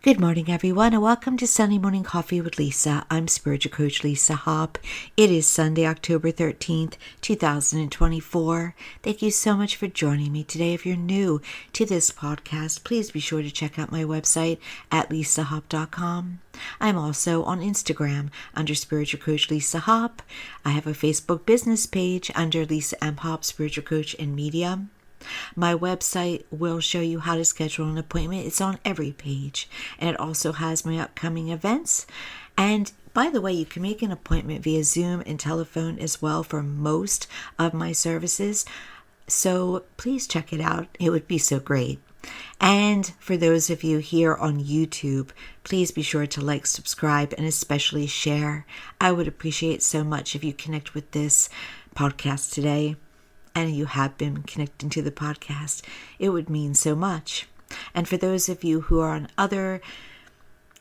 Good morning, everyone, and welcome to Sunday Morning Coffee with Lisa. I'm Spiritual Coach Lisa Hopp. It is Sunday, October 13th, 2024. Thank you so much for joining me today. If you're new to this podcast, please be sure to check out my website at lisahopp.com. I'm also on Instagram under Spiritual Coach Lisa Hopp. I have a Facebook business page under Lisa M. Hopp, Spiritual Coach and Media. My website will show you how to schedule an appointment. It's on every page, and it also has my upcoming events. And by the way, you can make an appointment via Zoom and telephone as well for most of my services. So please check it out. It would be so great. And for those of you here on YouTube, please be sure to like, subscribe, and especially share. I would appreciate so much if you connect with this podcast today. And you have been connecting to the podcast, it would mean so much. And for those of you who are on other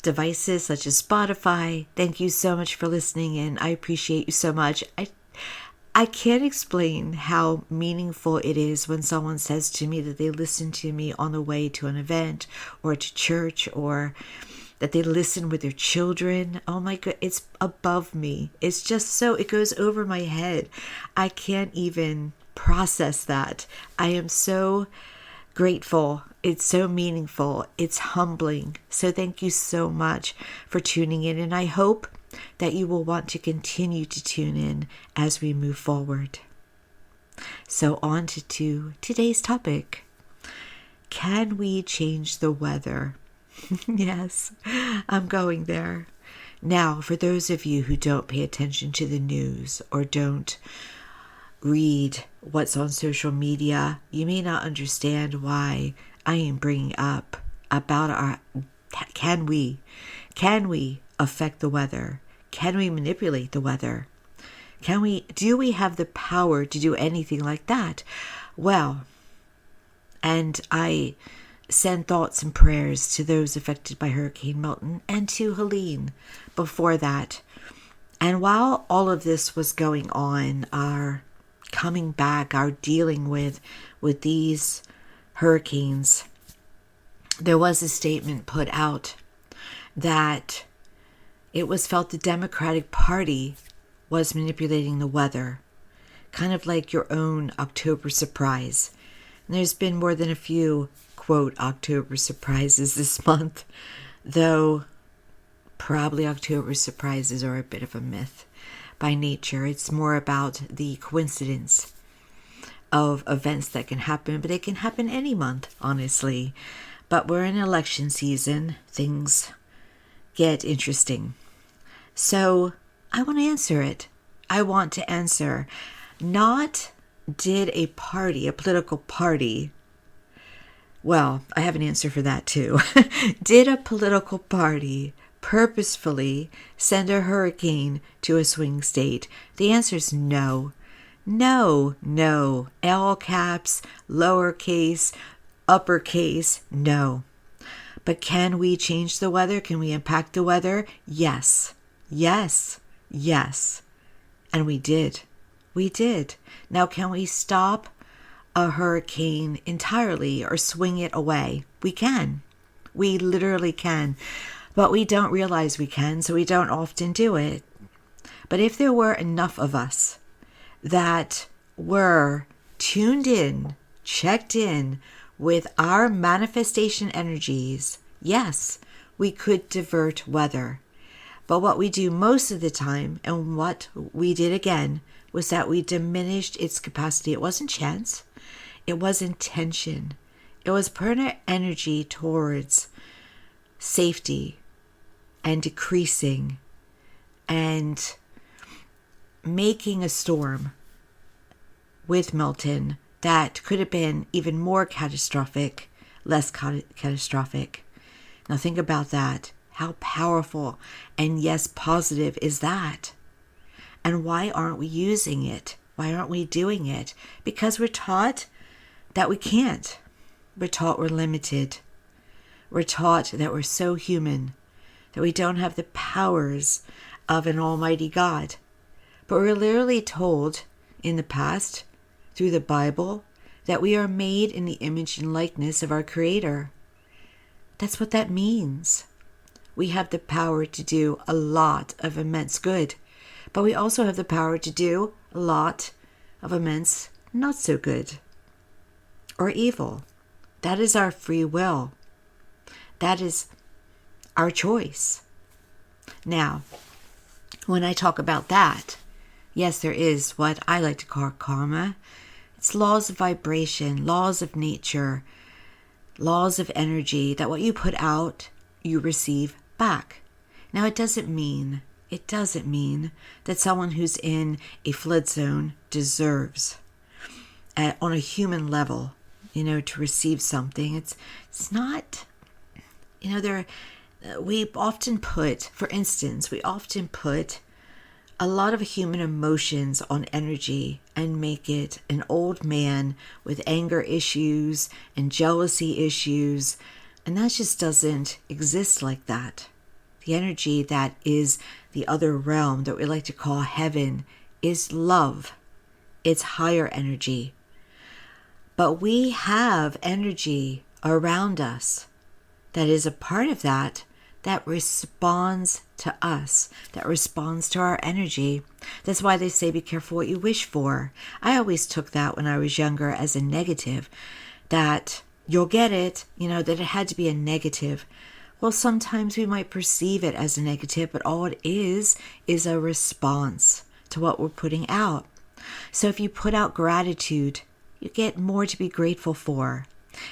devices such as Spotify, thank you so much for listening, and I appreciate you so much. I can't explain how meaningful it is when someone says to me that they listen to me on the way to an event or to church, or that they listen with their children. Oh my God, it's above me. It's just so, it goes over my head. I can't even process that. I am so grateful. It's so meaningful. It's humbling. So thank you so much for tuning in, and I hope that you will want to continue to tune in as we move forward. So on to today's topic. Can we change the weather? Yes, I'm going there. Now, for those of you who don't pay attention to the news or don't read what's on social media, you may not understand why I am bringing up about can we affect the weather? Can we manipulate the weather? Do we have the power to do anything like that? Well, and I send thoughts and prayers to those affected by Hurricane Milton and to Helene before that. And while all of this was going on, our dealing with these hurricanes, there was a statement put out that it was felt the Democratic Party was manipulating the weather, kind of like your own October surprise. And there's been more than a few, quote, October surprises this month, though probably October surprises are a bit of a myth. By nature, it's more about the coincidence of events that can happen, but it can happen any month, honestly. But we're in election season, things get interesting. So I want to answer it. I want to answer, not did a political party, well, I have an answer for that too. Did a political party purposefully send a hurricane to a swing state? The answer is no. No. All caps, lowercase, uppercase, no. But can we change the weather? Can we impact the weather? Yes. And we did. Now, can we stop a hurricane entirely or swing it away? We can. We literally can. But we don't realize we can, so we don't often do it. But if there were enough of us that were tuned in, checked in with our manifestation energies, yes, we could divert weather. But what we do most of the time, and what we did again, was that we diminished its capacity. It wasn't chance. It was intention. It was putting our energy towards safety and decreasing and making a storm with Milton that could have been even more catastrophic, less catastrophic. Now think about that. How powerful and yes, positive is that? And why aren't we using it? Why aren't we doing it? Because we're taught that we can't. We're taught we're limited. We're taught that we're so human, that we don't have the powers of an almighty God. But we're literally told in the past, through the Bible, that we are made in the image and likeness of our Creator. That's what that means. We have the power to do a lot of immense good, but we also have the power to do a lot of immense not so good or evil. That is our free will. That is our choice. Now, when I talk about that, yes, there is what I like to call karma. It's laws of vibration, laws of nature, laws of energy, that what you put out, you receive back. Now, it doesn't mean that someone who's in a flood zone deserves, on a human level, to receive something. It's not, we often put a lot of human emotions on energy and make it an old man with anger issues and jealousy issues. And that just doesn't exist like that. The energy that is the other realm that we like to call heaven is love. It's higher energy. But we have energy around us that is a part of that responds to us, that responds to our energy. That's why they say be careful what you wish for. I always took that when I was younger as a negative, that you'll get it, that it had to be a negative. Well, sometimes we might perceive it as a negative, but all it is a response to what we're putting out. So if you put out gratitude, you get more to be grateful for.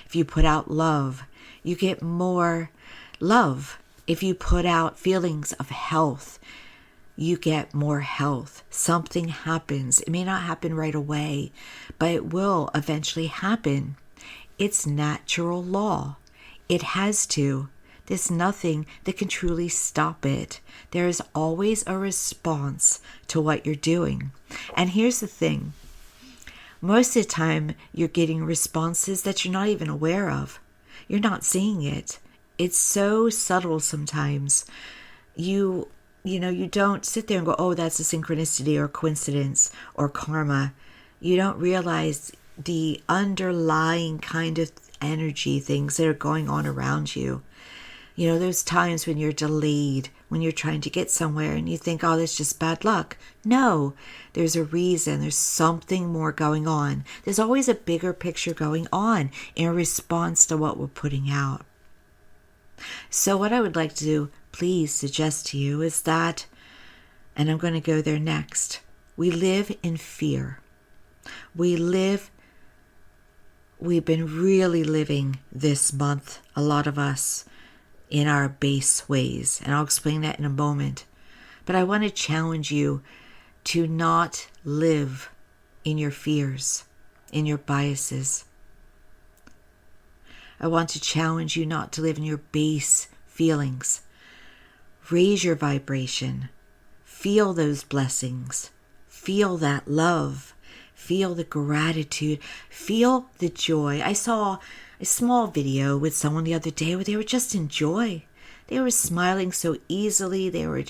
If you put out love, you get more love. If you put out feelings of health, you get more health. Something happens. It may not happen right away, but it will eventually happen. It's natural law. It has to. There's nothing that can truly stop it. There is always a response to what you're doing. And here's the thing. Most of the time, you're getting responses that you're not even aware of. You're not seeing it. It's so subtle sometimes. You don't sit there and go, oh, that's a synchronicity or coincidence or karma. You don't realize the underlying kind of energy, things that are going on around you. Those times when you're delayed, when you're trying to get somewhere and you think, oh, that's just bad luck. No, there's a reason. There's something more going on. There's always a bigger picture going on in response to what we're putting out. So what I would like to please suggest to you is that, and I'm going to go there next, we live in fear. We've been really living this month, a lot of us, in our base ways. And I'll explain that in a moment. But I want to challenge you to not live in your fears, in your biases. I want to challenge you not to live in your base feelings. Raise your vibration. Feel those blessings. Feel that love. Feel the gratitude. Feel the joy. I saw a small video with someone the other day where they were just in joy. They were smiling so easily. They were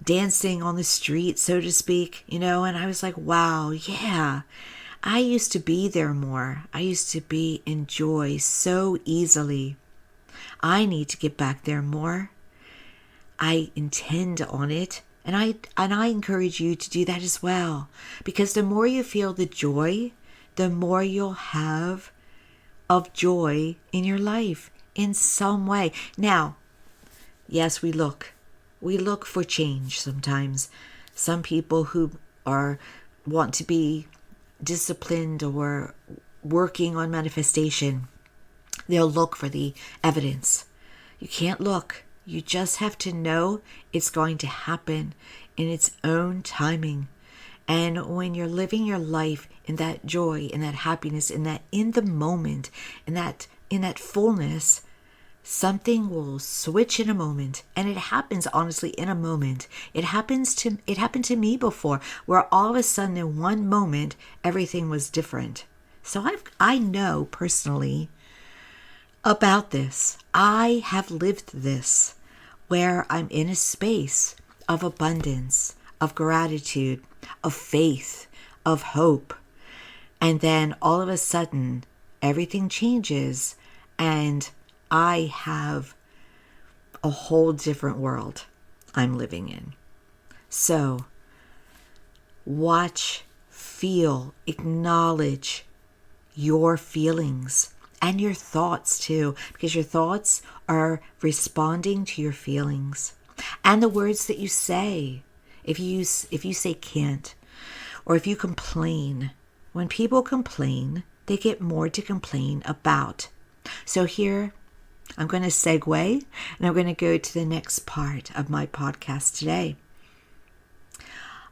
dancing on the street, so to speak, and I was like, wow, yeah. I used to be there more. I used to be in joy so easily. I need to get back there more. I intend on it. And I encourage you to do that as well. Because the more you feel the joy, the more you'll have of joy in your life in some way. Now, yes, we look for change sometimes. Some people who want to be disciplined or working on manifestation, they'll look for the evidence. You can't look. You just have to know it's going to happen in its own timing. And when you're living your life in that joy, in that happiness, in the moment, in that fullness, something will switch in a moment. And it happens honestly in a moment. It happened to me before, where all of a sudden in one moment everything was different. So I know personally about this. I have lived this, where I'm in a space of abundance, of gratitude, of faith, of hope. And then all of a sudden, everything changes and I have a whole different world I'm living in. So, watch, feel, acknowledge your feelings and your thoughts too, because your thoughts are responding to your feelings and the words that you say. If you say can't, or if you complain, when people complain, they get more to complain about. So here, I'm going to segue and I'm going to go to the next part of my podcast today.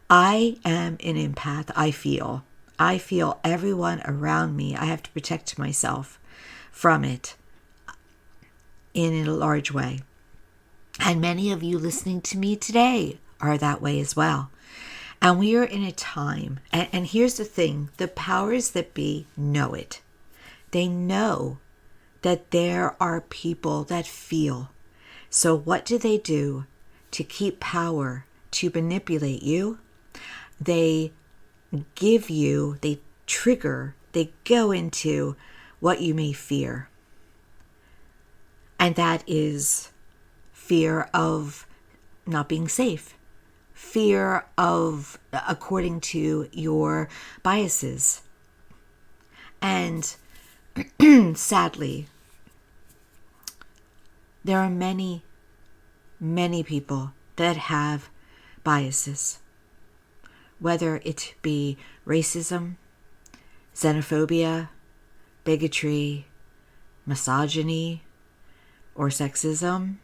I am an empath. I feel everyone around me. I have to protect myself from it in a large way. And many of you listening to me today are that way as well. And we are in a time, and here's the thing, the powers that be know it. They know that there are people that feel. So what do they do to keep power, to manipulate you? They give you, they trigger, they go into what you may fear. And that is fear of not being safe, fear of, according to your biases. And sadly, there are many, many people that have biases, whether it be racism, xenophobia, bigotry, misogyny, or sexism,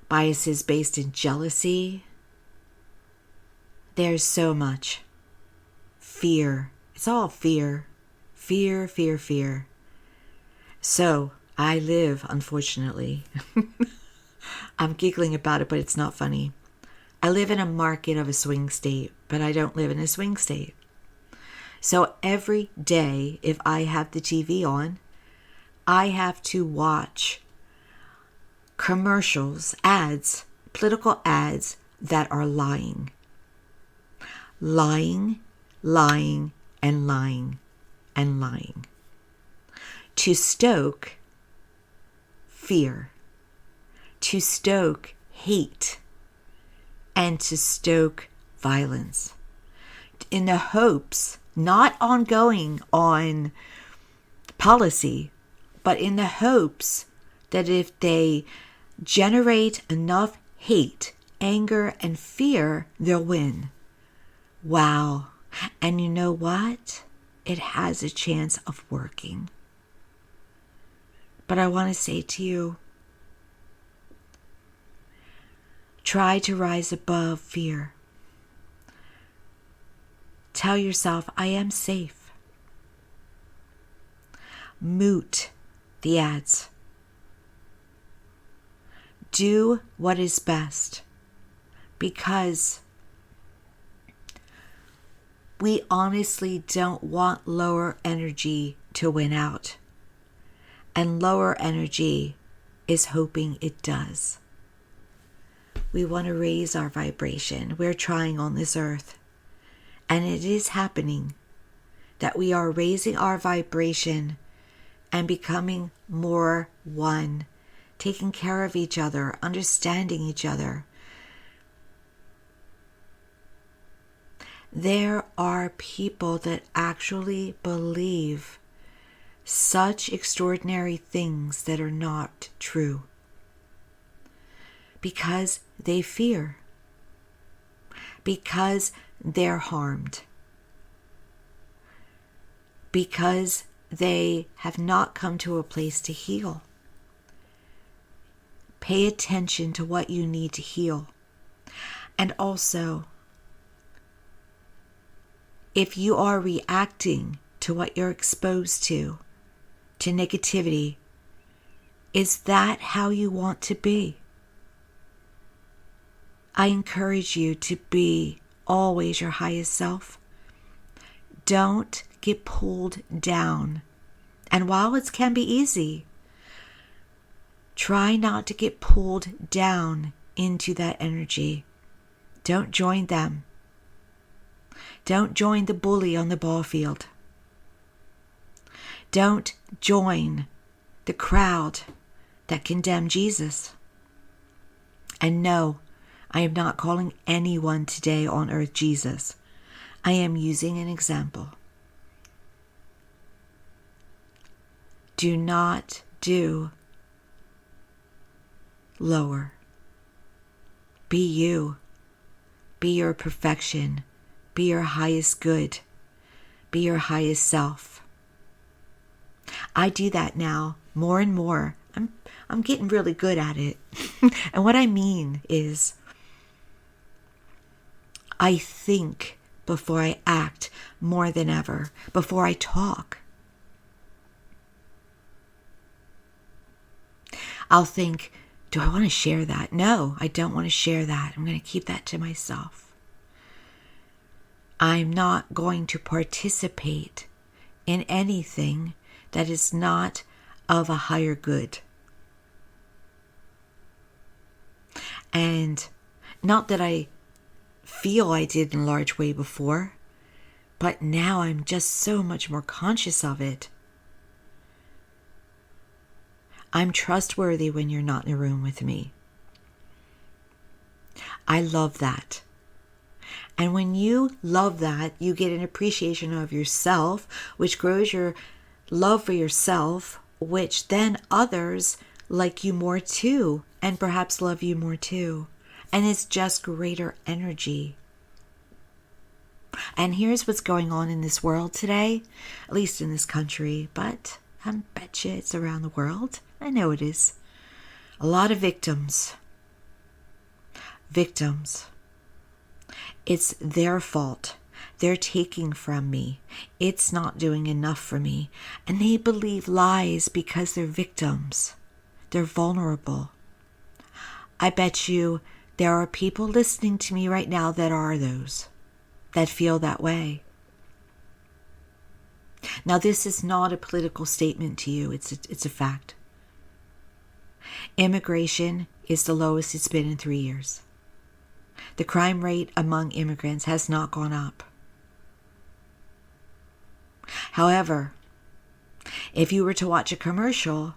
biases based in jealousy. There's so much. Fear. It's all fear. Fear, fear, fear. So I live, unfortunately, I'm giggling about it, but it's not funny. I live in a market of a swing state, but I don't live in a swing state. So every day, if I have the TV on, I have to watch commercials, ads, political ads that are lying. Lying, lying, and lying, and lying. To stoke fear, to stoke hate, and to stoke violence. In the hopes, not ongoing on policy, but in the hopes that if they generate enough hate, anger, and fear, they'll win. Wow. And you know what? It has a chance of working. But I want to say to you, try to rise above fear. Tell yourself, I am safe. Mute the ads. Do what is best, because we honestly don't want lower energy to win out. And lower energy is hoping it does. We want to raise our vibration. We're trying on this earth. And it is happening that we are raising our vibration and becoming more one, taking care of each other, understanding each other. There are people that actually believe such extraordinary things that are not true because they fear, because they're harmed, because they have not come to a place to heal. Pay attention to what you need to heal. And also, if you are reacting to what you're exposed to negativity, is that how you want to be? I encourage you to be always your highest self. Don't get pulled down. And while it can be easy, try not to get pulled down into that energy. Don't join them. Don't join the bully on the ball field. Don't join the crowd that condemn Jesus. And no, I am not calling anyone today on earth Jesus. I am using an example. Do not do lower. Be you. Be your perfection. Be your highest good. Be your highest self. I do that now more and more. I'm getting really good at it. And what I mean is, I think before I act more than ever, before I talk. I'll think, do I want to share that? No, I don't want to share that. I'm going to keep that to myself. I'm not going to participate in anything that is not of a higher good. And not that I feel I did in a large way before, but now I'm just so much more conscious of it. I'm trustworthy when you're not in a room with me. I love that. And when you love that, you get an appreciation of yourself, which grows your love for yourself, which then others like you more too, and perhaps love you more too. And it's just greater energy. And here's what's going on in this world today, at least in this country, but I bet you it's around the world. I know it is. A lot of victims. Victims. It's their fault. They're taking from me. It's not doing enough for me. And they believe lies because they're victims. They're vulnerable. I bet you there are people listening to me right now that are those, that feel that way. Now, this is not a political statement to you. It's a fact. Immigration is the lowest it's been in 3 years. The crime rate among immigrants has not gone up. However, if you were to watch a commercial,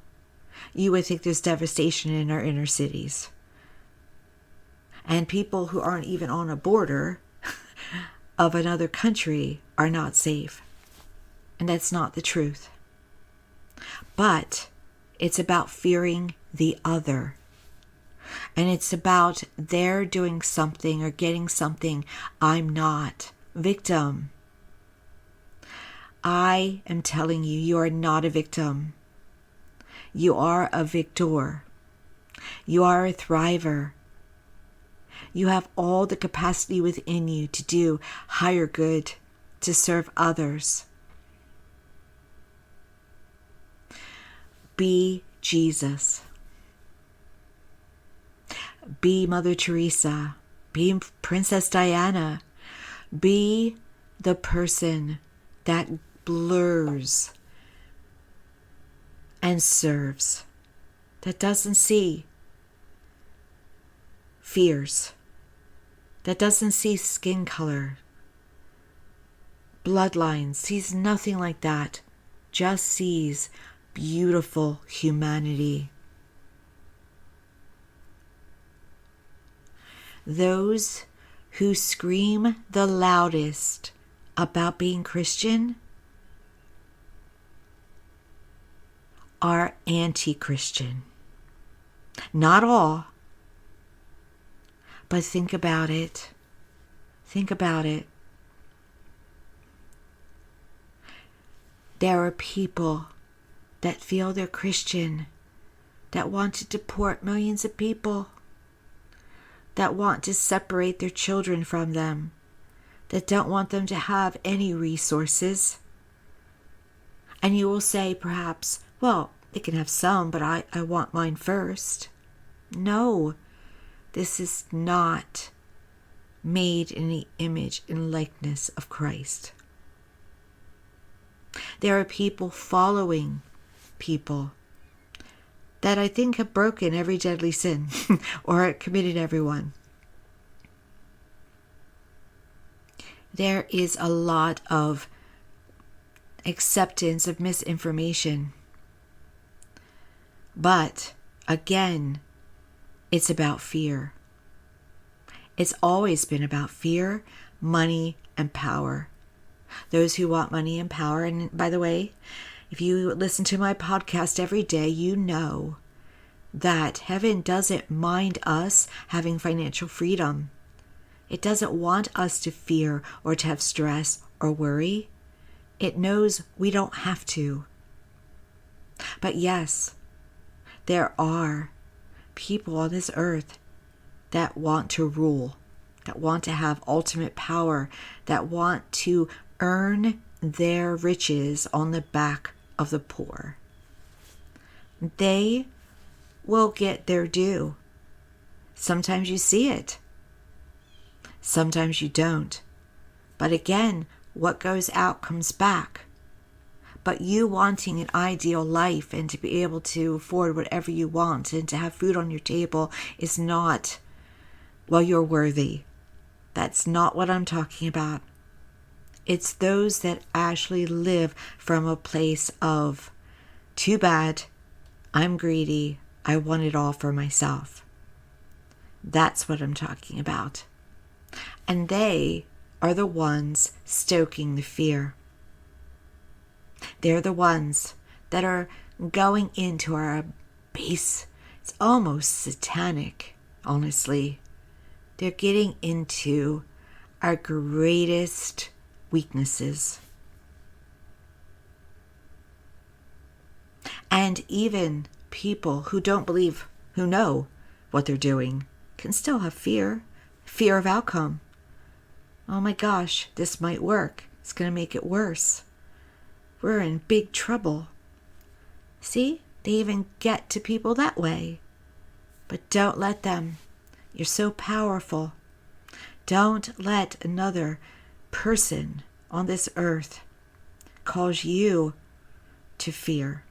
you would think there's devastation in our inner cities. And people who aren't even on a border of another country are not safe. And that's not the truth. But it's about fearing the other. And it's about they're doing something or getting something I'm not. Victim. I am telling you, you are not a victim. You are a victor. You are a thriver. You have all the capacity within you to do higher good, to serve others. Be Jesus. Be Mother Teresa. Be Princess Diana. Be the person that blurs and serves, that doesn't see fears, that doesn't see skin color, bloodlines, sees nothing like that, just sees beautiful humanity. Those who scream the loudest about being Christian are anti-Christian. Not all, but think about it. Think about it. There are people that feel they're Christian, that want to deport millions of people, that want to separate their children from them, that don't want them to have any resources. And you will say perhaps, well, they can have some, but I want mine first. No, this is not made in the image and likeness of Christ. There are people following people that I think have broken every deadly sin or committed every one. There is a lot of acceptance of misinformation. But Again, it's about fear. It's always been about fear, money, and power. Those who want money and power, and by the way, if you listen to my podcast every day, you know that heaven doesn't mind us having financial freedom. It doesn't want us to fear or to have stress or worry. It knows we don't have to. But yes, there are people on this earth that want to rule, that want to have ultimate power, that want to earn their riches on the back of the poor. They will get their due. Sometimes you see it. Sometimes you don't. But again, what goes out comes back. But you wanting an ideal life and to be able to afford whatever you want and to have food on your table is not, well, you're worthy. That's not what I'm talking about. It's those that actually live from a place of, too bad, I'm greedy, I want it all for myself. That's what I'm talking about. And they are the ones stoking the fear. They're the ones that are going into our base. It's almost satanic, honestly. They're getting into our greatest weaknesses. And even people who don't believe, who know what they're doing, can still have fear of outcome. Oh my gosh, this might work. It's going to make it worse. We're in big trouble. See, they even get to people that way. But don't let them. You're so powerful. Don't let another person on this earth cause you to fear.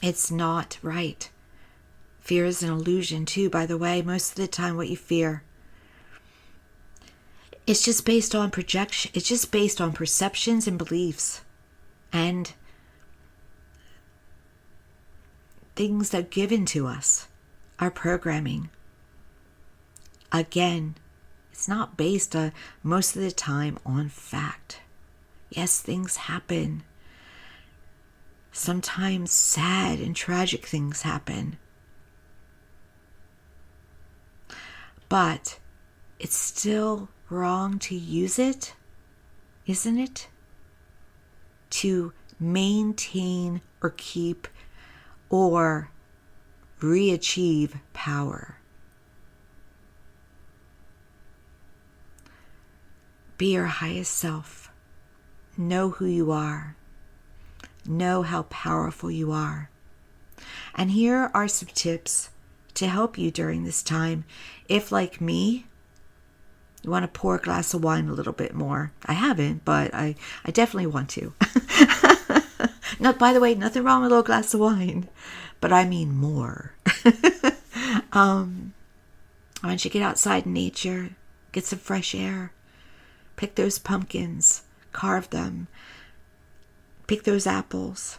It's not right. Fear is an illusion too, by the way. Most of the time what you fear, it's just based on projection. It's just based on perceptions and beliefs and things that are given to us, our programming. Again, it's not based most of the time on fact. Yes, things happen. Sometimes sad and tragic things happen. But it's still wrong to use it, isn't it? To maintain or keep or re-achieve power. Be your highest self. Know who you are. Know how powerful you are. And here are some tips to help you during this time. If, like me, you want to pour a glass of wine a little bit more. I haven't, but I definitely want to. No, by the way, nothing wrong with a little glass of wine, but I mean more. I want you to get outside in nature, get some fresh air, pick those pumpkins, carve them, pick those apples,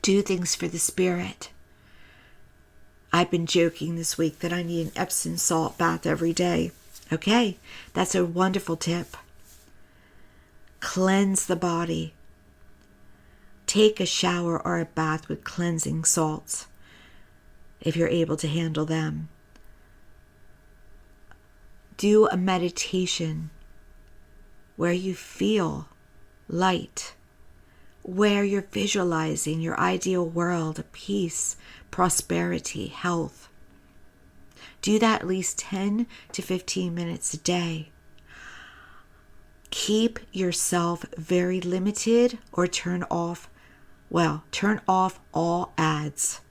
do things for the spirit. I've been joking this week that I need an Epsom salt bath every day. Okay, that's a wonderful tip. Cleanse the body. Take a shower or a bath with cleansing salts if you're able to handle them. Do a meditation where you feel light, where you're visualizing your ideal world of peace, prosperity, health. Do that at least 10 to 15 minutes a day. Keep yourself very limited or turn off all ads.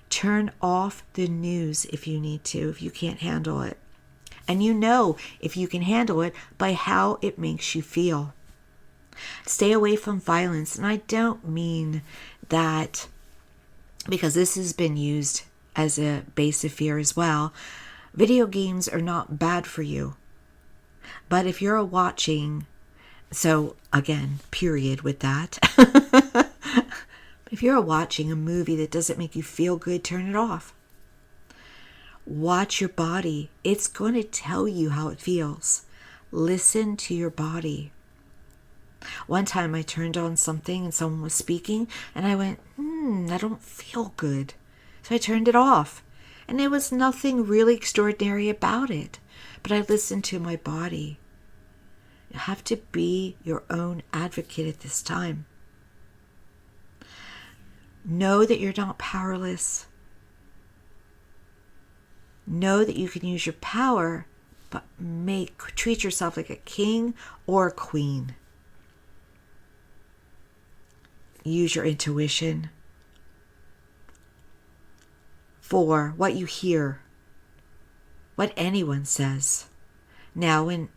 Turn off the news if you need to, if you can't handle it. And you know if you can handle it by how it makes you feel. Stay away from violence. And I don't mean that because this has been used as a base of fear as well. Video games are not bad for you. But if you're watching, so again, period with that. If you're watching a movie that doesn't make you feel good, turn it off. Watch your body. It's going to tell you how it feels. Listen to your body. One time I turned on something and someone was speaking and I went, I don't feel good. So I turned it off. And there was nothing really extraordinary about it. But I listened to my body. You have to be your own advocate at this time. Know that you're not powerless. Know that you can use your power, but treat yourself like a king or a queen. Use your intuition for what you hear, what anyone says. Now, when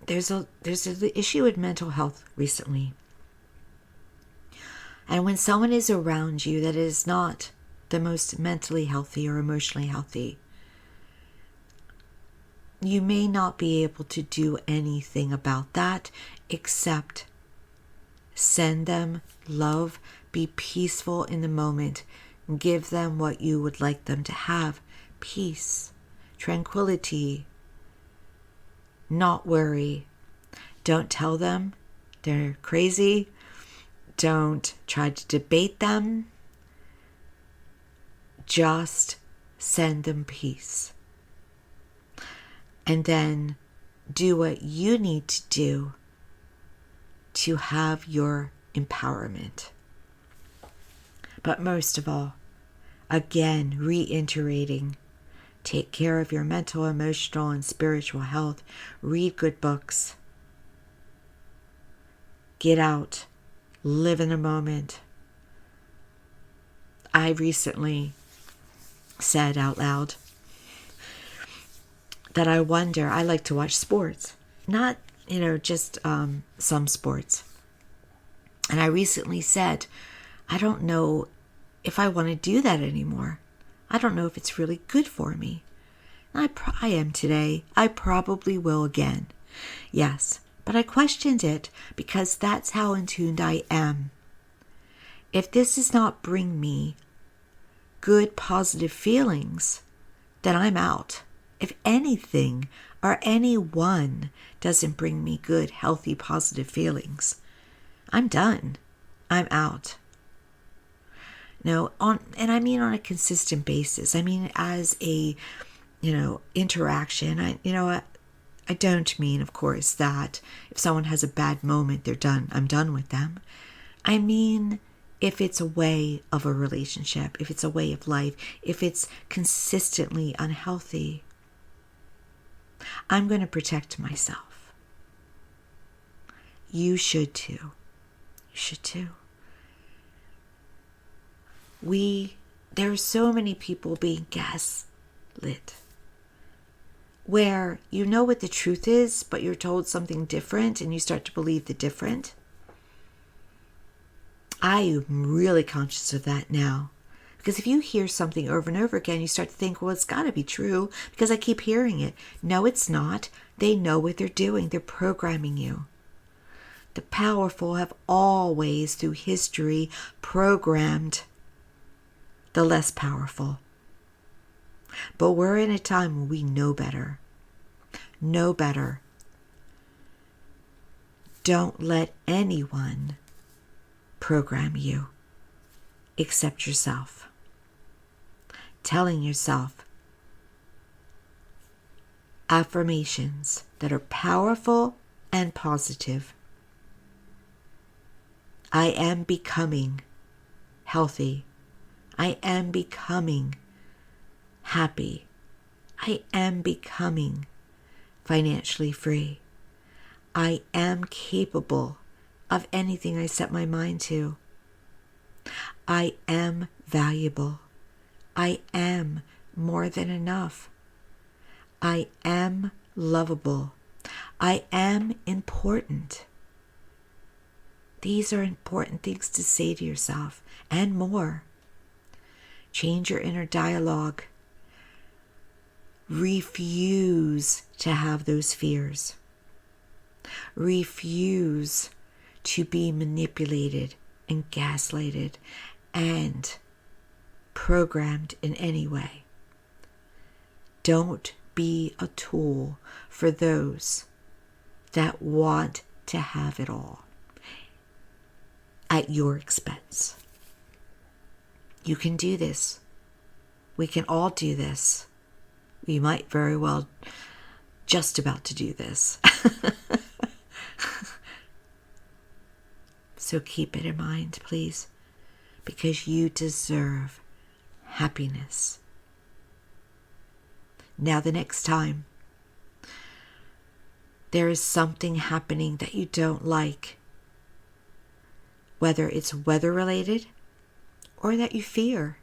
there's an issue with mental health recently, and when someone is around you that is not the most mentally healthy or emotionally healthy, you may not be able to do anything about that except send them love, be peaceful in the moment, give them what you would like them to have: peace, tranquility, not worry. Don't tell them they're crazy. Don't try to debate them. Just send them peace. And then do what you need to do to have your empowerment. But most of all, again, reiterating, take care of your mental, emotional, and spiritual health. Read good books. Get out. Live in the moment. I recently said out loud that I like to watch sports. Not, just some sports. And I recently said, I don't know if I want to do that anymore. I don't know if it's really good for me. I am today. I probably will again. Yes, but I questioned it because that's how in tune I am. If this does not bring me good, positive feelings, then I'm out. If anything or anyone doesn't bring me good, healthy, positive feelings, I'm done. I'm out. And I mean on a consistent basis. I mean as a, interaction. I don't mean, of course, that if someone has a bad moment, they're done. I'm done with them. I mean, if it's a way of a relationship, if it's a way of life, if it's consistently unhealthy, I'm going to protect myself. You should too. You should too. There are so many people being gaslit, where you know what the truth is, but you're told something different and you start to believe the different. I am really conscious of that now. Because if you hear something over and over again, you start to think, well, it's got to be true because I keep hearing it. No, it's not. They know what they're doing. They're programming you. The powerful have always, through history, programmed the less powerful. But we're in a time where we know better. Know better. Don't let anyone program you except yourself. Telling yourself affirmations that are powerful and positive. I am becoming healthy. I am becoming happy. I am becoming financially free. I am capable of anything I set my mind to. I am valuable. I am more than enough. I am lovable. I am important. These are important things to say to yourself and more. Change your inner dialogue. Refuse to have those fears. Refuse to be manipulated and gaslighted and programmed in any way. Don't be a tool for those that want to have it all at your expense. You can do this. We can all do this. We might very well just about to do this. So keep it in mind, please, because you deserve happiness. Now, the next time there is something happening that you don't like, whether it's weather related or that you fear,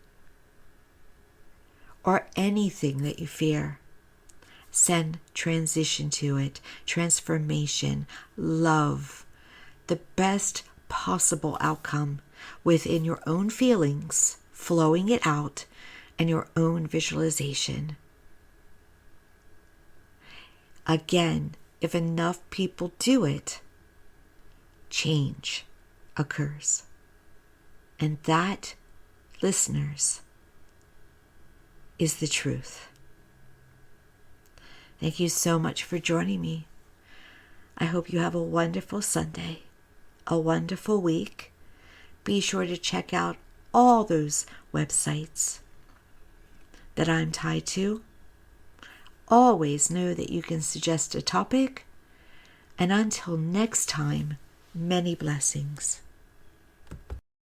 or anything that you fear, send transition to it, transformation, love, the best possible outcome within your own feelings, flowing it out, and your own visualization. Again, if enough people do it, change occurs. And that, listeners, is the truth. Thank you so much for joining me. I hope you have a wonderful Sunday, a wonderful week. Be sure to check out all those websites that I'm tied to. Always know that you can suggest a topic. And until next time, many blessings.